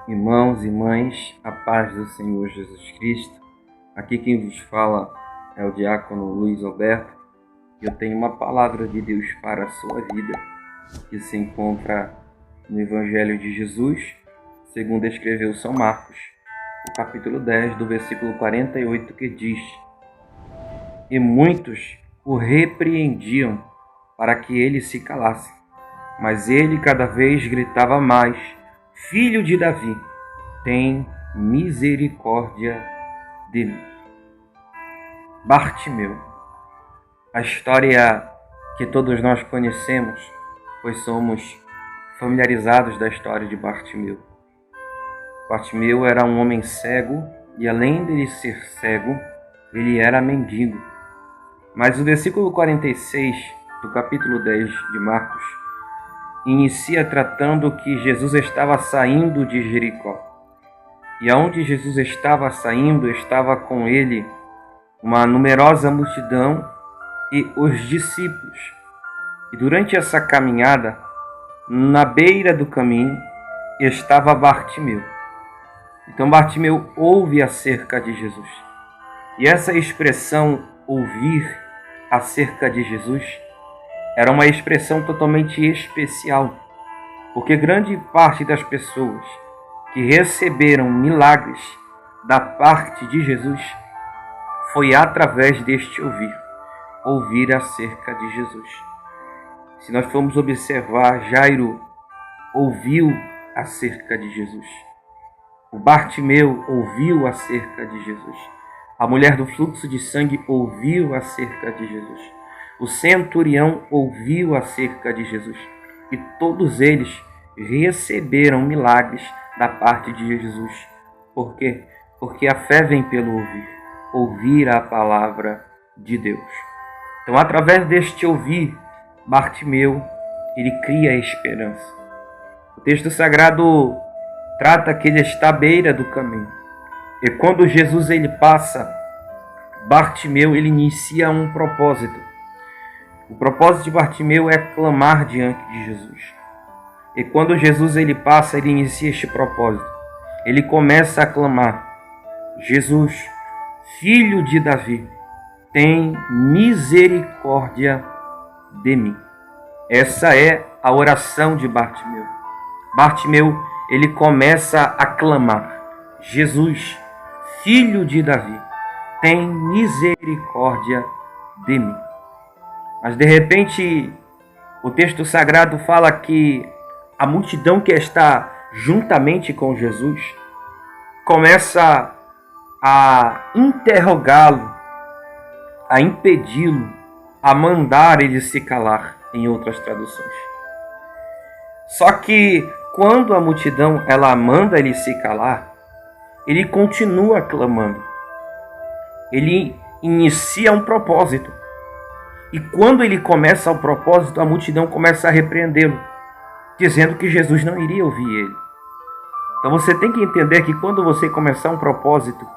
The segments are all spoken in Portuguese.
Irmãos e mães, a paz do Senhor Jesus Cristo. Aqui quem vos fala é o diácono Luiz Alberto. Eu tenho uma palavra de Deus para a sua vida, que se encontra no Evangelho de Jesus, segundo escreveu São Marcos, no capítulo 10, do versículo 48, que diz: E muitos o repreendiam para que ele se calasse, mas ele cada vez gritava mais: Filho de Davi, tem misericórdia de mim. Bartimeu. A história que todos nós conhecemos, pois somos familiarizados da história de Bartimeu. Bartimeu era um homem cego e, além de ser cego, ele era mendigo. Mas o versículo 46 do capítulo 10 de Marcos inicia tratando que Jesus estava saindo de Jericó. E aonde Jesus estava saindo, estava com ele uma numerosa multidão e os discípulos. E durante essa caminhada, na beira do caminho, estava Bartimeu. Então Bartimeu ouve acerca de Jesus. E essa expressão, ouvir acerca de Jesus, era uma expressão totalmente especial, porque grande parte das pessoas que receberam milagres da parte de Jesus foi através deste ouvir acerca de Jesus. Se nós formos observar, Jairo ouviu acerca de Jesus. O Bartimeu ouviu acerca de Jesus. A mulher do fluxo de sangue ouviu acerca de Jesus. O centurião ouviu acerca de Jesus. E todos eles receberam milagres da parte de Jesus. Por quê? Porque a fé vem pelo ouvir a palavra de Deus. Então, através deste ouvir, Bartimeu, ele cria esperança. O texto sagrado trata que ele está à beira do caminho. E quando Jesus ele passa, Bartimeu ele inicia um propósito. O propósito de Bartimeu é clamar diante de Jesus. E quando Jesus ele passa, ele inicia este propósito. Ele começa a clamar: Jesus, filho de Davi, tem misericórdia de mim. Essa é a oração de Bartimeu. Bartimeu, ele começa a clamar: Jesus, filho de Davi, tem misericórdia de mim. Mas de repente, o texto sagrado fala que a multidão que está juntamente com Jesus começa a interrogá-lo, a impedi-lo, a mandar ele se calar, em outras traduções. Só que quando a multidão ela manda ele se calar, ele continua clamando. Ele inicia um propósito. E quando ele começa o propósito, a multidão começa a repreendê-lo, dizendo que Jesus não iria ouvir ele. Então você tem que entender que quando você começar um propósito,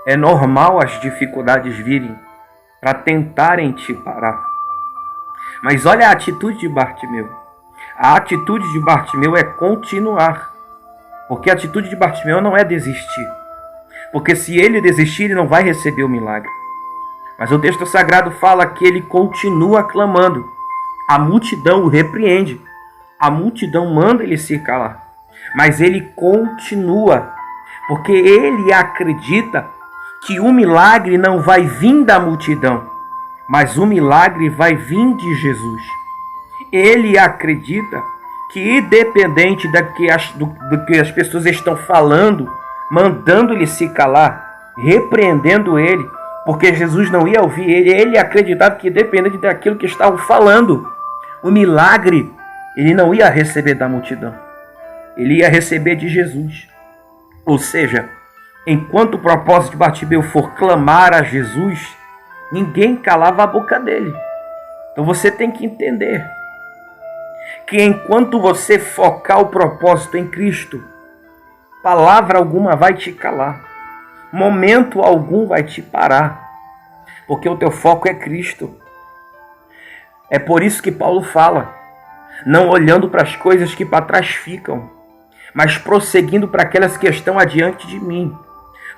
é normal as dificuldades virem para tentarem te parar. Mas olha a atitude de Bartimeu. A atitude de Bartimeu é continuar. Porque a atitude de Bartimeu não é desistir. Porque se ele desistir, ele não vai receber o milagre. Mas o texto sagrado fala que ele continua clamando. A multidão o repreende. A multidão manda ele se calar. Mas ele continua. Porque ele acredita que o milagre não vai vir da multidão, mas o milagre vai vir de Jesus. Ele acredita que, independente do que as pessoas estão falando, mandando ele se calar, repreendendo ele, porque Jesus não ia ouvir ele, ele acreditava que, independente daquilo que estavam falando, o milagre ele não ia receber da multidão, ele ia receber de Jesus. Ou seja, enquanto o propósito de Bartimeu for clamar a Jesus, ninguém calava a boca dele. Então você tem que entender que enquanto você focar o propósito em Cristo, palavra alguma vai te calar, momento algum vai te parar, porque o teu foco é Cristo. É por isso que Paulo fala: não olhando para as coisas que para trás ficam, mas prosseguindo para aquelas que estão adiante de mim.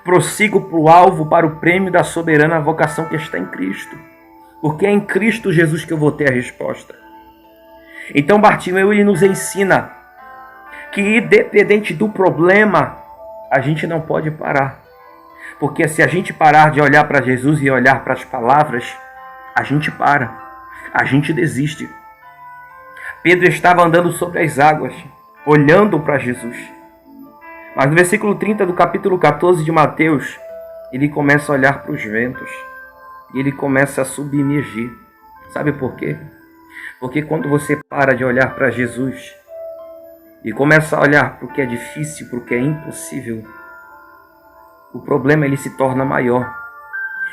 Prossigo para o alvo, para o prêmio da soberana vocação que está em Cristo. Porque é em Cristo Jesus que eu vou ter a resposta. Então Bartimeu, ele nos ensina que independente do problema, a gente não pode parar. Porque se a gente parar de olhar para Jesus e olhar para as palavras, a gente para, a gente desiste. Pedro estava andando sobre as águas, olhando para Jesus. Mas no versículo 30 do capítulo 14 de Mateus, ele começa a olhar para os ventos. E ele começa a submergir. Sabe por quê? Porque quando você para de olhar para Jesus e começa a olhar para o que é difícil, para o que é impossível, o problema ele se torna maior.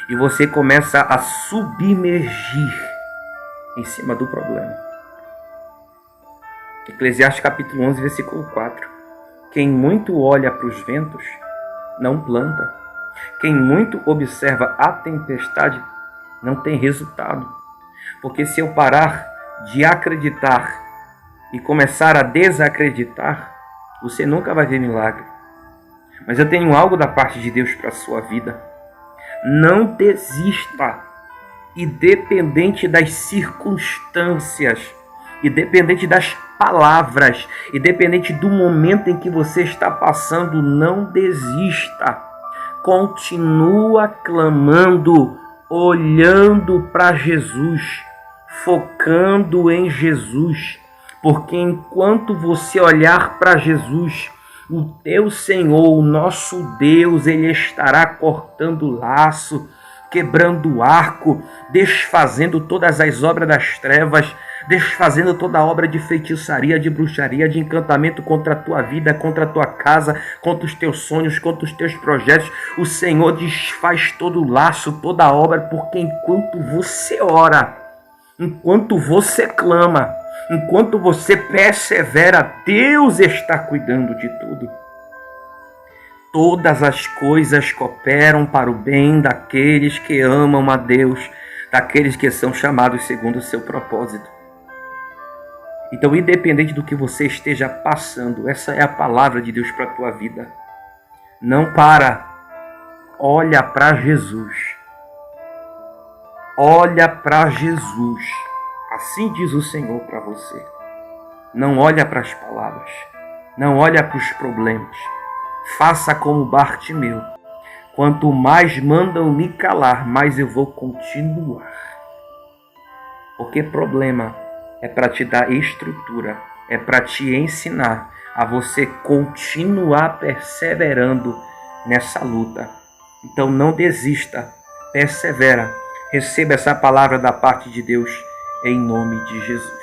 E você começa a submergir em cima do problema. Eclesiastes capítulo 11, versículo 4. Quem muito olha para os ventos, não planta. Quem muito observa a tempestade, não tem resultado. Porque se eu parar de acreditar e começar a desacreditar, você nunca vai ver milagre. Mas eu tenho algo da parte de Deus para a sua vida. Não desista, independente das circunstâncias, independente das palavras, independente do momento em que você está passando, não desista. Continua clamando, olhando para Jesus, focando em Jesus, porque enquanto você olhar para Jesus, o teu Senhor, o nosso Deus, Ele estará cortando o laço, quebrando o arco, desfazendo todas as obras das trevas, desfazendo toda a obra de feitiçaria, de bruxaria, de encantamento contra a tua vida, contra a tua casa, contra os teus sonhos, contra os teus projetos. O Senhor desfaz todo o laço, toda a obra, porque enquanto você ora, enquanto você clama, enquanto você persevera, Deus está cuidando de tudo. Todas as coisas cooperam para o bem daqueles que amam a Deus, daqueles que são chamados segundo o seu propósito. Então, independente do que você esteja passando, essa é a palavra de Deus para a tua vida. Não para. Olha para Jesus. Olha para Jesus. Assim diz o Senhor para você. Não olha para as palavras. Não olha para os problemas. Faça como Bartimeu. Quanto mais mandam me calar, mais eu vou continuar. Porque problema é para te dar estrutura, é para te ensinar a você continuar perseverando nessa luta. Então não desista, persevera, receba essa palavra da parte de Deus em nome de Jesus.